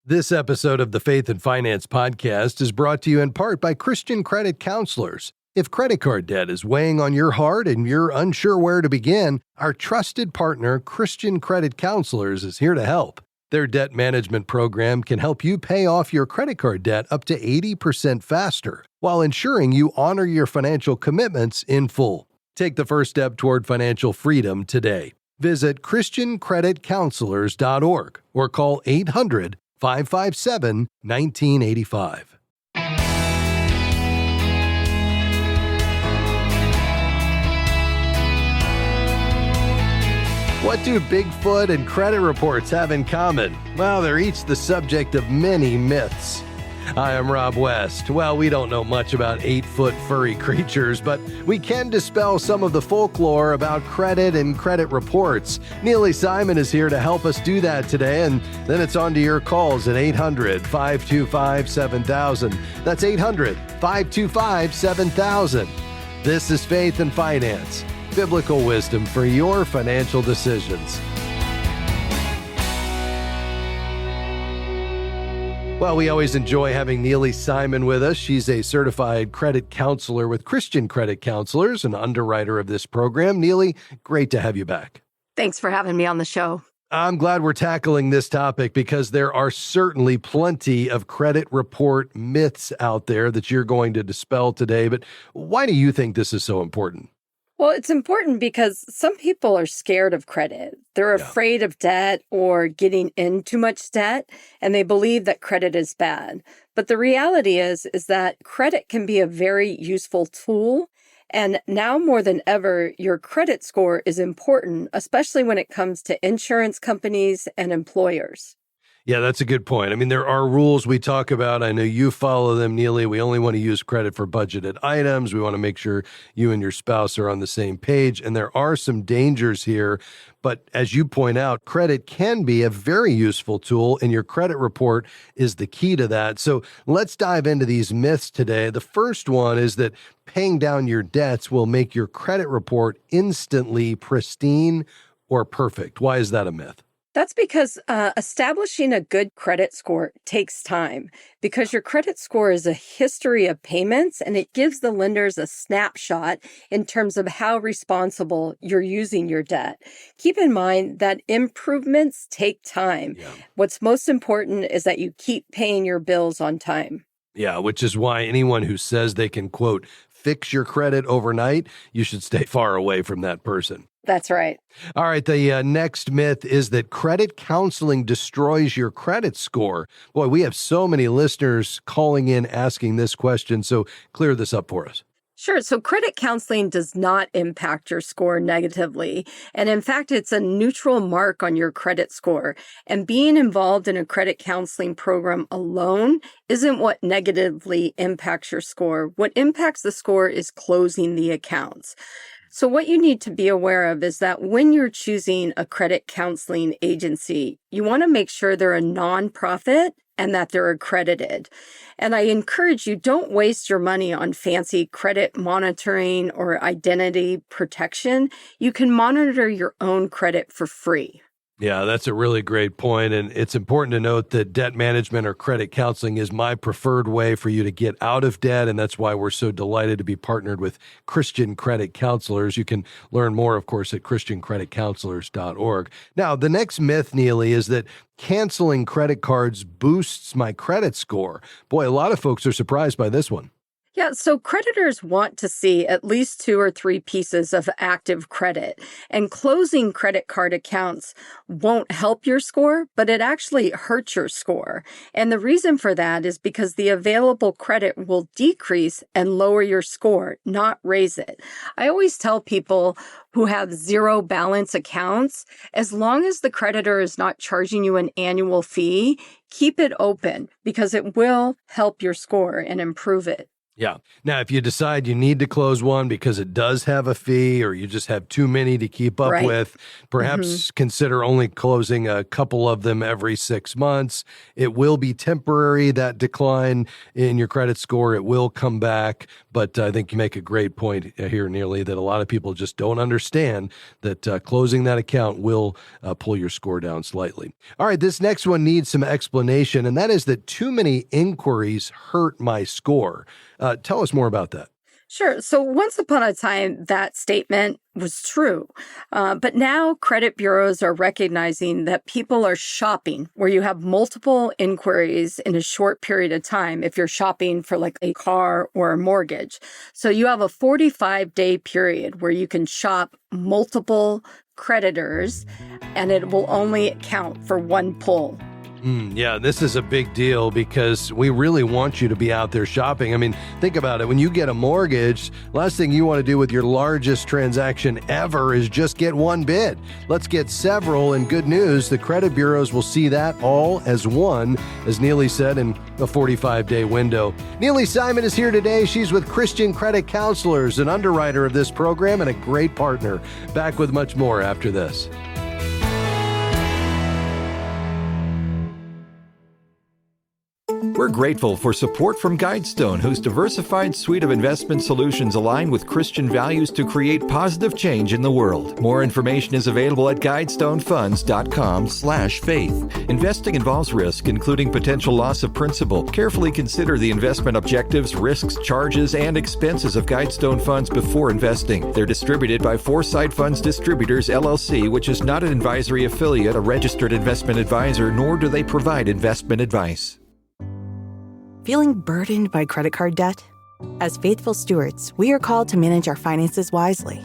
This episode of the Faith and Finance Podcast is brought to you in part by Christian Credit Counselors. If credit card debt is weighing on your heart and you're unsure where to begin, our trusted partner, Christian Credit Counselors, is here to help. Their debt management program can help you pay off your credit card debt up to 80% faster, while ensuring you honor your financial commitments in full. Take the first step toward financial freedom today. Visit ChristianCreditCounselors.org or call 800-557-1985. What do Bigfoot and credit reports have in common? Well, they're each the subject of many myths. Hi, I'm Rob West. Well, we don't know much about 8-foot furry creatures, but we can dispel some of the folklore about credit and credit reports. Neile Simon is here to help us do that today, and then it's on to your calls at 800-525-7000. That's 800-525-7000. This is Faith and Finance, biblical wisdom for your financial decisions. Well, we always enjoy having Neile Simon with us. She's a certified credit counselor with Christian Credit Counselors, an underwriter of this program. Neile, great to have you back. Thanks for having me on the show. I'm glad we're tackling this topic because there are certainly plenty of credit report myths out there that you're going to dispel today. But why do you think this is so important? Well, it's important because some people are scared of credit. They're afraid of debt or getting in too much debt, and they believe that credit is bad. But the reality is that credit can be a very useful tool. And now more than ever, your credit score is important, especially when it comes to insurance companies and employers. Yeah, that's a good point. I mean, there are rules we talk about. I know you follow them, Neile. We only want to use credit for budgeted items. We want to make sure you and your spouse are on the same page. And there are some dangers here. But as you point out, credit can be a very useful tool, and your credit report is the key to that. So let's dive into these myths today. The first one is that paying down your debts will make your credit report instantly pristine or perfect. Why is that a myth? That's because establishing a good credit score takes time, because your credit score is a history of payments and it gives the lenders a snapshot in terms of how responsible you're using your debt. Keep in mind that improvements take time. Yeah. What's most important is that you keep paying your bills on time. Yeah, which is why anyone who says they can, quote, fix your credit overnight, you should stay far away from that person. That's right. All right. The next myth is that credit counseling destroys your credit score. Boy, we have so many listeners calling in asking this question, so clear this up for us. Sure. So credit counseling does not impact your score negatively. And in fact, it's a neutral mark on your credit score. And being involved in a credit counseling program alone isn't what negatively impacts your score. What impacts the score is closing the accounts. So what you need to be aware of is that when you're choosing a credit counseling agency, you want to make sure they're a nonprofit and that they're accredited. And I encourage you, don't waste your money on fancy credit monitoring or identity protection. You can monitor your own credit for free. Yeah, that's a really great point. And it's important to note that debt management or credit counseling is my preferred way for you to get out of debt. And that's why we're so delighted to be partnered with Christian Credit Counselors. You can learn more, of course, at ChristianCreditCounselors.org. Now, the next myth, Neile, is that canceling credit cards boosts my credit score. Boy, a lot of folks are surprised by this one. Yeah, so creditors want to see at least 2 or 3 pieces of active credit, and closing credit card accounts won't help your score, but it actually hurts your score. And the reason for that is because the available credit will decrease and lower your score, not raise it. I always tell people who have zero balance accounts, as long as the creditor is not charging you an annual fee, keep it open because it will help your score and improve it. Yeah. Now, if you decide you need to close one because it does have a fee or you just have too many to keep up Right. with, perhaps consider only closing a couple of them every 6 months. It will be temporary, that decline in your credit score. It will come back. But I think you make a great point here, Neile, that a lot of people just don't understand that closing that account will pull your score down slightly. All right, this next one needs some explanation, and that is that too many inquiries hurt my score. Tell us more about that. Sure. So once upon a time, that statement was true. But now credit bureaus are recognizing that people are shopping where you have multiple inquiries in a short period of time if you're shopping for like a car or a mortgage. So you have a 45-day period where you can shop multiple creditors and it will only count for one pull. Yeah, this is a big deal because we really want you to be out there shopping. I mean, think about it. When you get a mortgage, last thing you want to do with your largest transaction ever is just get one bid. Let's get several, and good news, the credit bureaus will see that all as one, as Neile said, in a 45-day window. Neile Simon is here today. She's with Christian Credit Counselors, an underwriter of this program and a great partner. Back with much more after this. We're grateful for support from Guidestone, whose diversified suite of investment solutions align with Christian values to create positive change in the world. More information is available at guidestonefunds.com/faith. Investing involves risk, including potential loss of principal. Carefully consider the investment objectives, risks, charges, and expenses of Guidestone Funds before investing. They're distributed by Foresight Funds Distributors, LLC, which is not an advisory affiliate, a registered investment advisor, nor do they provide investment advice. Feeling burdened by credit card debt? As faithful stewards, we are called to manage our finances wisely.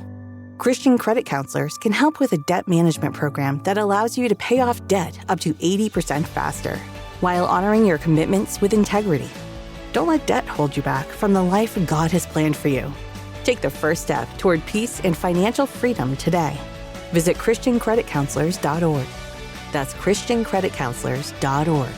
Christian Credit Counselors can help with a debt management program that allows you to pay off debt up to 80% faster, while honoring your commitments with integrity. Don't let debt hold you back from the life God has planned for you. Take the first step toward peace and financial freedom today. Visit ChristianCreditCounselors.org. That's ChristianCreditCounselors.org.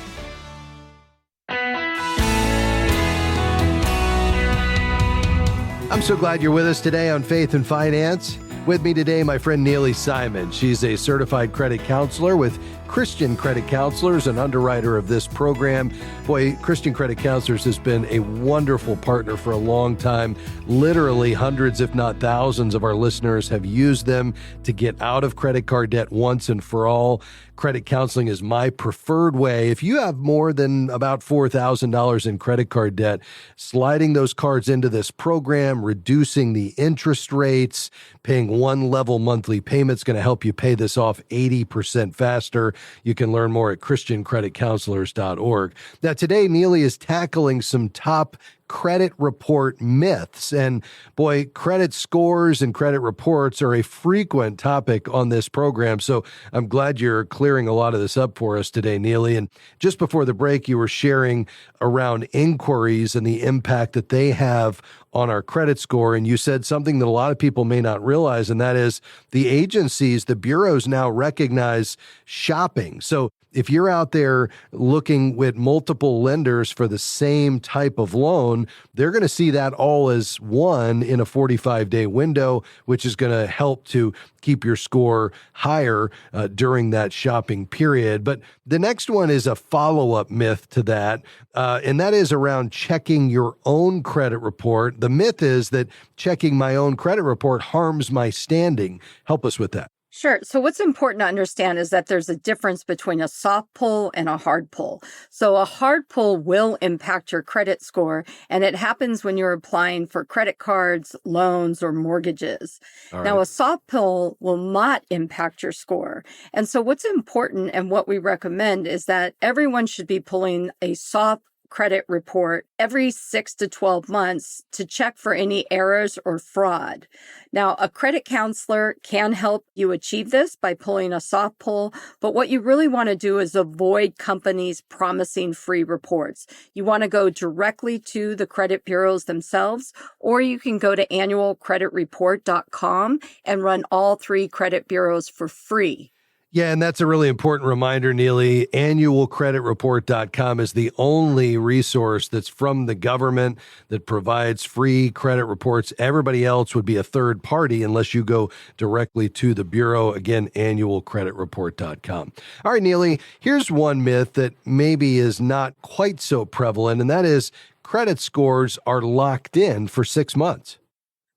I'm so glad you're with us today on Faith and Finance. With me today, my friend Neile Simon. She's a certified credit counselor with Christian Credit Counselors, an underwriter of this program. Boy, Christian Credit Counselors has been a wonderful partner for a long time. Literally hundreds, if not thousands, of our listeners have used them to get out of credit card debt once and for all. Credit counseling is my preferred way. If you have more than about $4,000 in credit card debt, sliding those cards into this program, reducing the interest rates, paying one level monthly payment is going to help you pay this off 80% faster. You can learn more at ChristianCreditCounselors.org. Now, today, Neile is tackling some top credit report myths. And boy, credit scores and credit reports are a frequent topic on this program. So I'm glad you're clearing a lot of this up for us today, Neile. And just before the break, you were sharing around inquiries and the impact that they have on our credit score. And you said something that a lot of people may not realize, and that is the agencies, the bureaus now recognize shopping. So if you're out there looking with multiple lenders for the same type of loan, they're going to see that all as one in a 45-day window, which is going to help to keep your score higher during that shopping period. But the next one is a follow-up myth to that, and that is around checking your own credit report. The myth is that checking my own credit report harms my standing. Help us with that. Sure. So what's important to understand is that there's a difference between a soft pull and a hard pull. So a hard pull will impact your credit score, and it happens when you're applying for credit cards, loans, or mortgages. All Now, right. a soft pull will not impact your score. And so what's important and what we recommend is that everyone should be pulling a soft credit report every 6 to 12 months to check for any errors or fraud. Now, a credit counselor can help you achieve this by pulling a soft pull, but what you really want to do is avoid companies promising free reports. You want to go directly to the credit bureaus themselves, or you can go to annualcreditreport.com and run all 3 credit bureaus for free. Yeah, and that's a really important reminder, Neile. Annualcreditreport.com is the only resource that's from the government that provides free credit reports. Everybody else would be a third party unless you go directly to the Bureau. Again, annualcreditreport.com. All right, Neile, here's one myth that maybe is not quite so prevalent, and that is credit scores are locked in for 6 months.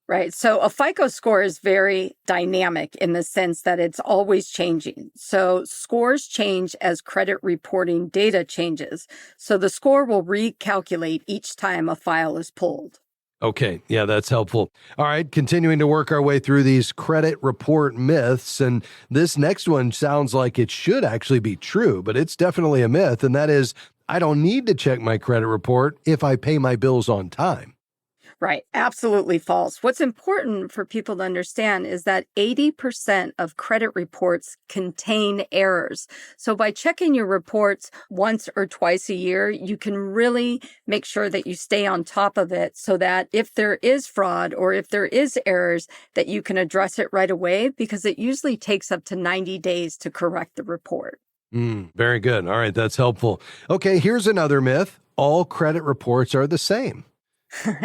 Right. So a FICO score is very dynamic in the sense that it's always changing. So scores change as credit reporting data changes. So the score will recalculate each time a file is pulled. Okay. Yeah, that's helpful. All right. Continuing to work our way through these credit report myths. And this next one sounds like it should actually be true, but it's definitely a myth. And that is, I don't need to check my credit report if I pay my bills on time. Right. Absolutely false. What's important for people to understand is that 80% of credit reports contain errors. So by checking your reports once or twice a year, you can really make sure that you stay on top of it so that if there is fraud or if there is errors, that you can address it right away, because it usually takes up to 90 days to correct the report. Very good. All right. That's helpful. Okay. Here's another myth. All credit reports are the same.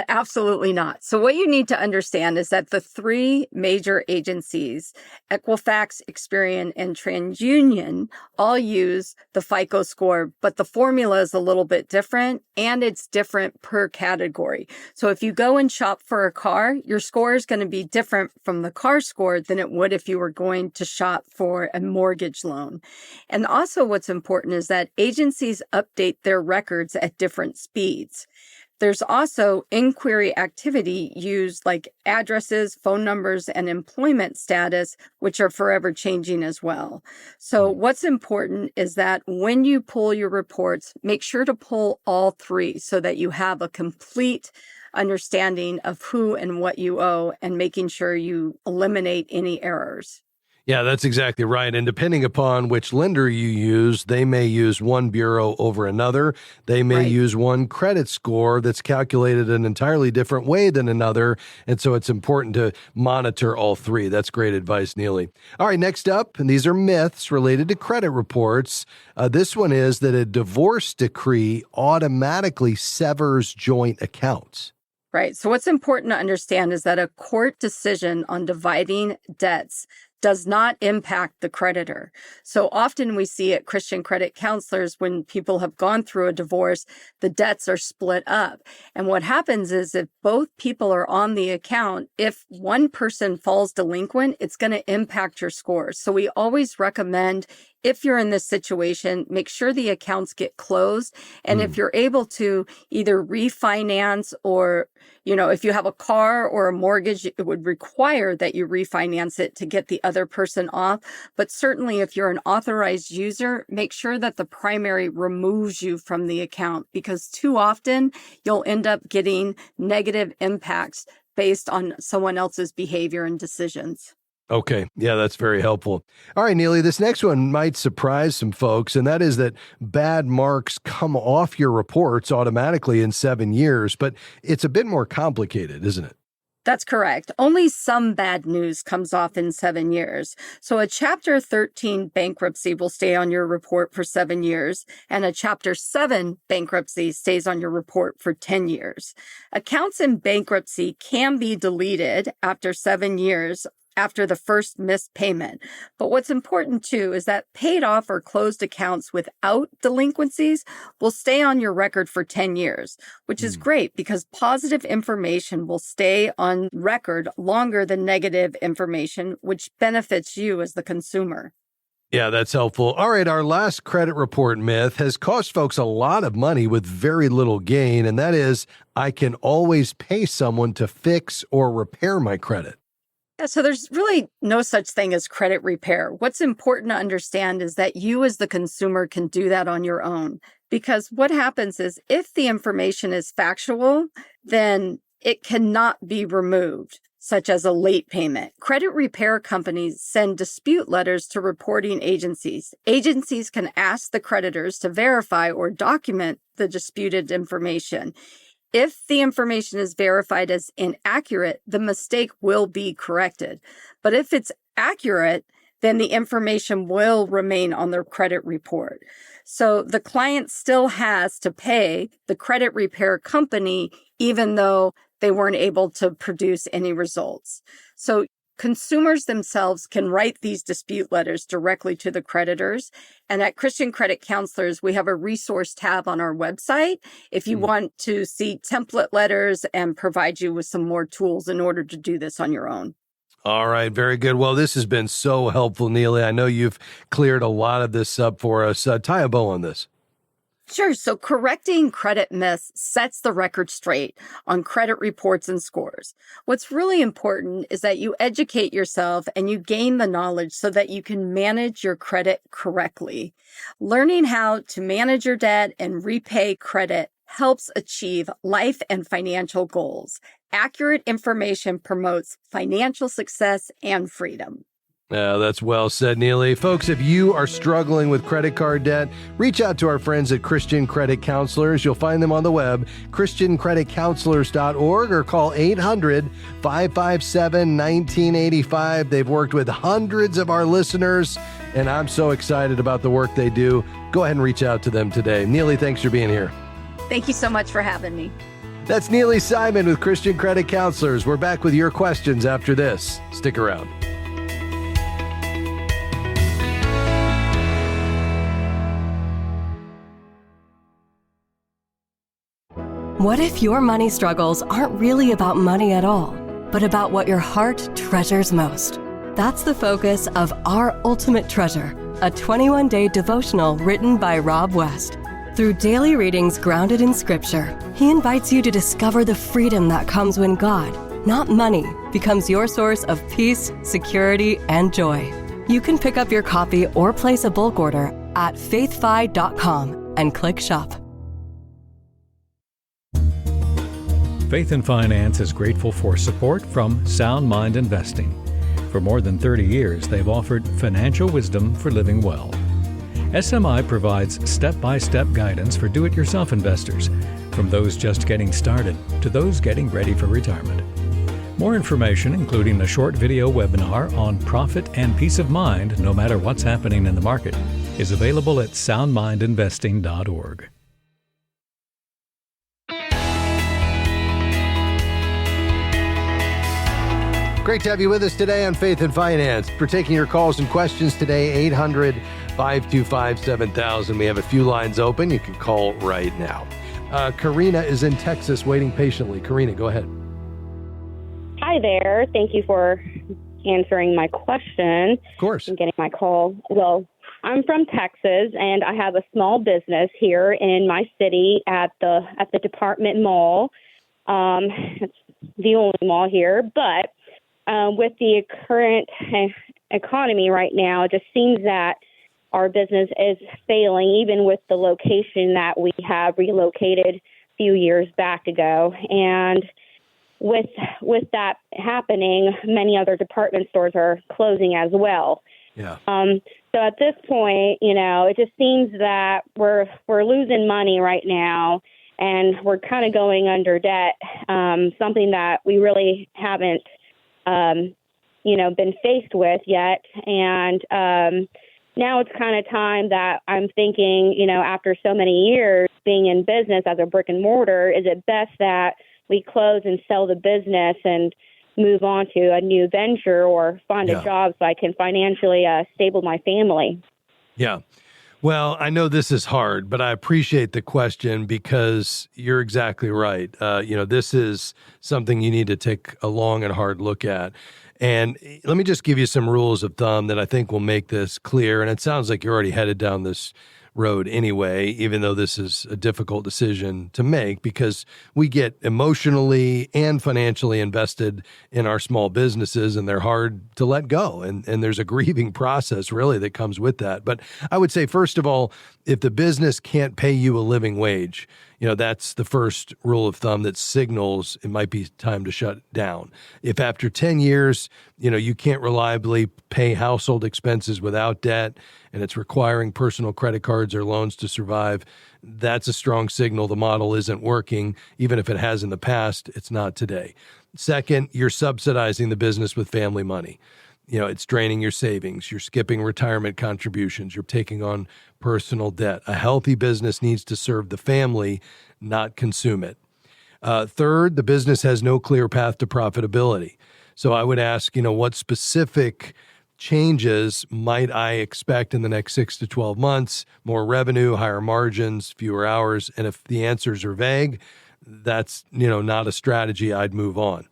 Absolutely not. So what you need to understand is that the three major agencies, Equifax, Experian, and TransUnion, all use the FICO score, but the formula is a little bit different and it's different per category. So if you go and shop for a car, your score is going to be different from the car score than it would if you were going to shop for a mortgage loan. And also what's important is that agencies update their records at different speeds. There's also inquiry activity used like addresses, phone numbers, and employment status, which are forever changing as well. So what's important is that when you pull your reports, make sure to pull all three so that you have a complete understanding of who and what you owe and making sure you eliminate any errors. Yeah, that's exactly right. And depending upon which lender you use, they may use one bureau over another. They may use one credit score that's calculated an entirely different way than another. And so it's important to monitor all three. That's great advice, Neile. All right, next up, and these are myths related to credit reports. This one is that a divorce decree automatically severs joint accounts. Right. So what's important to understand is that a court decision on dividing debts does not impact the creditor. So often we see at Christian credit counselors, when people have gone through a divorce, the debts are split up. And what happens is if both people are on the account, if one person falls delinquent, it's going to impact your scores. So we always recommend, if you're in this situation, make sure the accounts get closed. And if you're able to either refinance or, if you have a car or a mortgage, it would require that you refinance it to get the other person off. But certainly if you're an authorized user, make sure that the primary removes you from the account, because too often you'll end up getting negative impacts based on someone else's behavior and decisions. Okay. Yeah, that's very helpful. All right, Neile, this next one might surprise some folks, and that is that bad marks come off your reports automatically in 7 years, but it's a bit more complicated, isn't it? That's correct. Only some bad news comes off in 7 years. So a Chapter 13 bankruptcy will stay on your report for 7 years, and a Chapter 7 bankruptcy stays on your report for 10 years. Accounts in bankruptcy can be deleted after 7 years after the first missed payment. But what's important too is that paid off or closed accounts without delinquencies will stay on your record for 10 years, which is great because positive information will stay on record longer than negative information, which benefits you as the consumer. Yeah, that's helpful. All right, our last credit report myth has cost folks a lot of money with very little gain, and that is, I can always pay someone to fix or repair my credit. Yeah, so there's really no such thing as credit repair. What's important to understand is that you as the consumer can do that on your own. Because what happens is if the information is factual, then it cannot be removed, such as a late payment. Credit repair companies send dispute letters to reporting agencies. Agencies can ask the creditors to verify or document the disputed information. If the information is verified as inaccurate, the mistake will be corrected. But if it's accurate, then the information will remain on their credit report. So the client still has to pay the credit repair company, even though they weren't able to produce any results. So consumers themselves can write these dispute letters directly to the creditors. And at Christian Credit Counselors, we have a resource tab on our website if you want to see template letters and provide you with some more tools in order to do this on your own. All right, very good. Well, this has been so helpful, Neile. I know you've cleared a lot of this up for us. Tie a bow on this. Sure. So correcting credit myths sets the record straight on credit reports and scores. What's really important is that you educate yourself and you gain the knowledge so that you can manage your credit correctly. Learning how to manage your debt and repay credit helps achieve life and financial goals. Accurate information promotes financial success and freedom. That's well said, Neile. Folks, if you are struggling with credit card debt, reach out to our friends at Christian Credit Counselors. You'll find them on the web, christiancreditcounselors.org, or call 800-557-1985. They've worked with hundreds of our listeners, and I'm so excited about the work they do. Go ahead and reach out to them today. Neile, thanks for being here. Thank you so much for having me. That's Neile Simon with Christian Credit Counselors. We're back with your questions after this. Stick around. What if your money struggles aren't really about money at all, but about what your heart treasures most? That's the focus of Our Ultimate Treasure, a 21-day devotional written by Rob West. Through daily readings grounded in Scripture, he invites you to discover the freedom that comes when God, not money, becomes your source of peace, security, and joy. You can pick up your copy or place a bulk order at faithfi.com and click shop. Faith and Finance is grateful for support from Sound Mind Investing. For more than 30 years, they've offered financial wisdom for living well. SMI provides step-by-step guidance for do-it-yourself investors, from those just getting started to those getting ready for retirement. More information, including a short video webinar on profit and peace of mind no matter what's happening in the market, is available at soundmindinvesting.org. Great to have you with us today on Faith and Finance. For taking your calls and questions today, 800-525-7000. We have a few lines open. You can call right now. Karina is in Texas waiting patiently. Karina, go ahead. Hi there. Thank you for answering my question. Of course. And getting my call. Well, I'm from Texas, and I have a small business here in my city at the Department Mall. It's the only mall here, but with the current economy right now, it just seems that our business is failing, even with the location that we have relocated a few years back ago. And with that happening, many other department stores are closing as well. Yeah. So at this point, it just seems that we're losing money right now, and we're kind of going under debt, something that we really haven't been faced with yet. And now it's kind of time that I'm thinking, after so many years being in business as a brick and mortar, is it best that we close and sell the business and move on to a new venture or find a job so I can financially stable my family? Yeah. Well, I know this is hard, but I appreciate the question because you're exactly right. This is something you need to take a long and hard look at. And let me just give you some rules of thumb that I think will make this clear. And it sounds like you're already headed down this road anyway, even though this is a difficult decision to make because we get emotionally and financially invested in our small businesses and they're hard to let go. And there's a grieving process really that comes with that. But I would say, first of all, if the business can't pay you a living wage, that's the first rule of thumb that signals it might be time to shut down. If after 10 years, you can't reliably pay household expenses without debt and it's requiring personal credit cards or loans to survive, that's a strong signal the model isn't working. Even if it has in the past, it's not today. Second, you're subsidizing the business with family money. It's draining your savings. You're skipping retirement contributions. You're taking on personal debt. A healthy business needs to serve the family, not consume it. Third, the business has no clear path to profitability. So I would ask, what specific changes might I expect in the next 6 to 12 months? More revenue, higher margins, fewer hours. And if the answers are vague, that's, not a strategy I'd move on.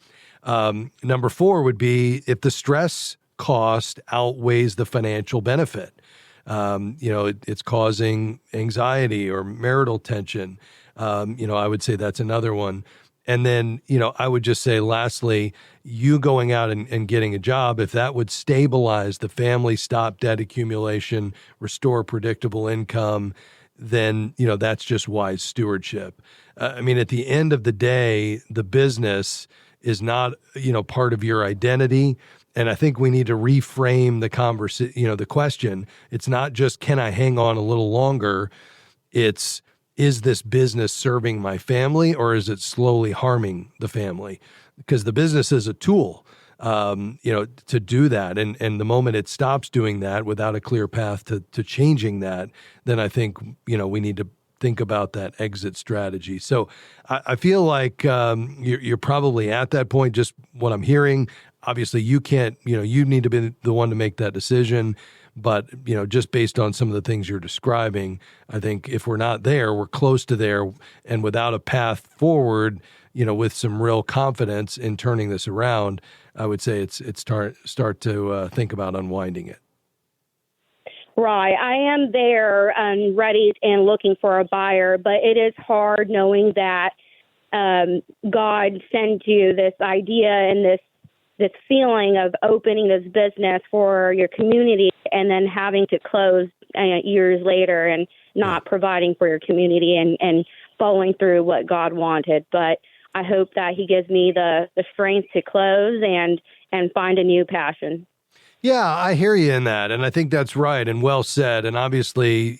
Number 4 would be if the stress cost outweighs the financial benefit. It's causing anxiety or marital tension. I would say that's another one. And then, I would just say, lastly, you going out and getting a job, if that would stabilize the family, stop debt accumulation, restore predictable income, then, that's just wise stewardship. At the end of the day, the business is not, part of your identity. And I think we need to reframe the conversation, the question. It's not just, can I hang on a little longer? It's, is this business serving my family or is it slowly harming the family? Because the business is a tool, to do that. And the moment it stops doing that without a clear path to changing that, then I think, we need to think about that exit strategy. So I feel like you're probably at that point, just what I'm hearing. Obviously, you can't, you need to be the one to make that decision. But, just based on some of the things you're describing, I think if we're not there, we're close to there. And without a path forward, with some real confidence in turning this around, I would say it's start to think about unwinding it. Right. I am there and ready and looking for a buyer, but it is hard knowing that God sent you this idea and this feeling of opening this business for your community and then having to close years later and not providing for your community and following through what God wanted. But I hope that he gives me the strength to close and find a new passion. Yeah, I hear you in that. And I think that's right and well said. And obviously,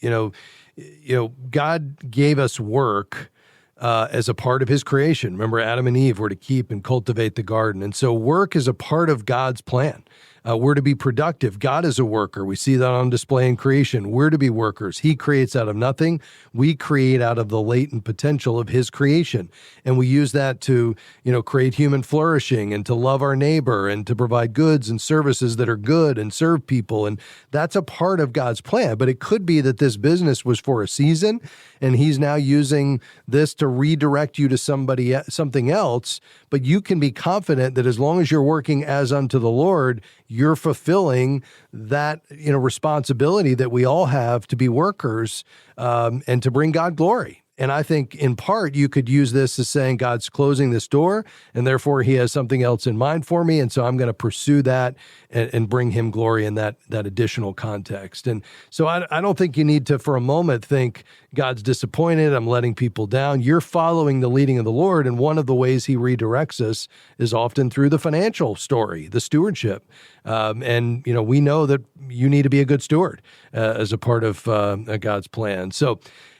God gave us work as a part of his creation. Remember, Adam and Eve were to keep and cultivate the garden. And so work is a part of God's plan. We're to be productive. God is a worker. We see that on display in creation. We're to be workers. He creates out of nothing. We create out of the latent potential of his creation. And we use that to, create human flourishing and to love our neighbor and to provide goods and services that are good and serve people. And that's a part of God's plan. But it could be that this business was for a season and he's now using this to redirect you to something else. But you can be confident that as long as you're working as unto the Lord, you're fulfilling that, responsibility that we all have to be workers and to bring God glory. And I think in part you could use this as saying God's closing this door and therefore he has something else in mind for me. And so I'm going to pursue that and bring him glory in that additional context. And so I don't think you need to for a moment think God's disappointed. I'm letting people down. You're following the leading of the Lord. And one of the ways he redirects us is often through the financial story, the stewardship. And we know that you need to be a good steward as a part of God's plan. So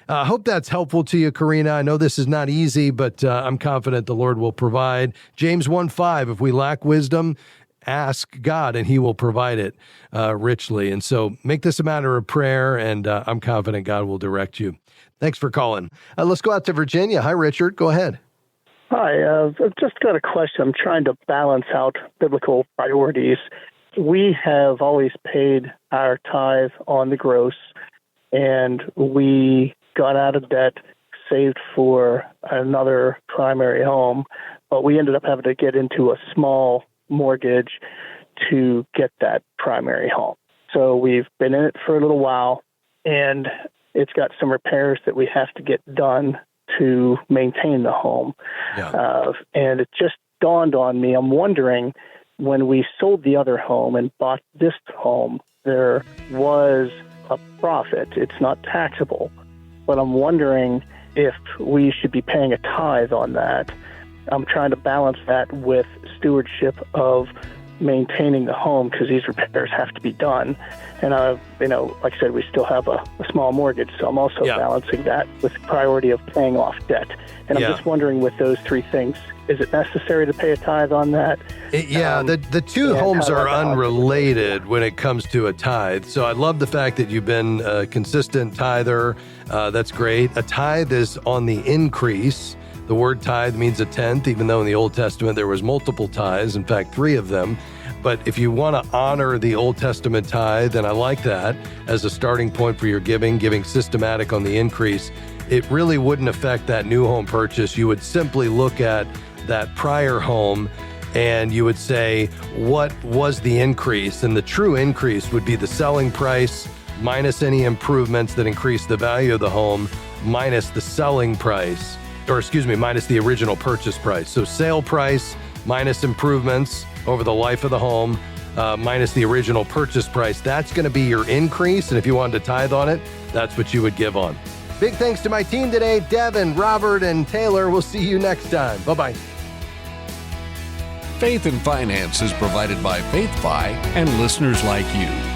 I hope that's helpful to you, Karina. I know this is not easy, but I'm confident the Lord will provide. James 1:5, if we lack wisdom, ask God and he will provide it richly. And so make this a matter of prayer, and I'm confident God will direct you. Thanks for calling. Let's go out to Virginia. Hi, Richard. Go ahead. Hi. I've just got a question. I'm trying to balance out biblical priorities. We have always paid our tithe on the gross, and we got out of debt, saved for another primary home, but we ended up having to get into a small mortgage to get that primary home. So we've been in it for a little while, and it's got some repairs that we have to get done to maintain the home. Yeah. And it just dawned on me, I'm wondering, when we sold the other home and bought this home, there was a profit. It's not taxable. But I'm wondering if we should be paying a tithe on that. I'm trying to balance that with stewardship of maintaining the home because these repairs have to be done. And, like I said, we still have a small mortgage, so I'm also balancing that with the priority of paying off debt. And I'm just wondering, with those three things, is it necessary to pay a tithe on that? The two homes are unrelated when it comes to a tithe. So I love the fact that you've been a consistent tither. That's great. A tithe is on the increase. The word tithe means a tenth, even though in the Old Testament there was multiple tithes, in fact, 3 of them. But if you want to honor the Old Testament tithe, and I like that as a starting point for your giving systematic on the increase, it really wouldn't affect that new home purchase. You would simply look at that prior home and you would say, what was the increase? And the true increase would be the selling price minus any improvements that increase the value of the home minus the selling price, minus the original purchase price. So sale price minus improvements over the life of the home, minus the original purchase price. That's going to be your increase. And if you wanted to tithe on it, that's what you would give on. Big thanks to my team today, Devin, Robert, and Taylor. We'll see you next time. Bye-bye. Faith and Finance is provided by FaithFi and listeners like you.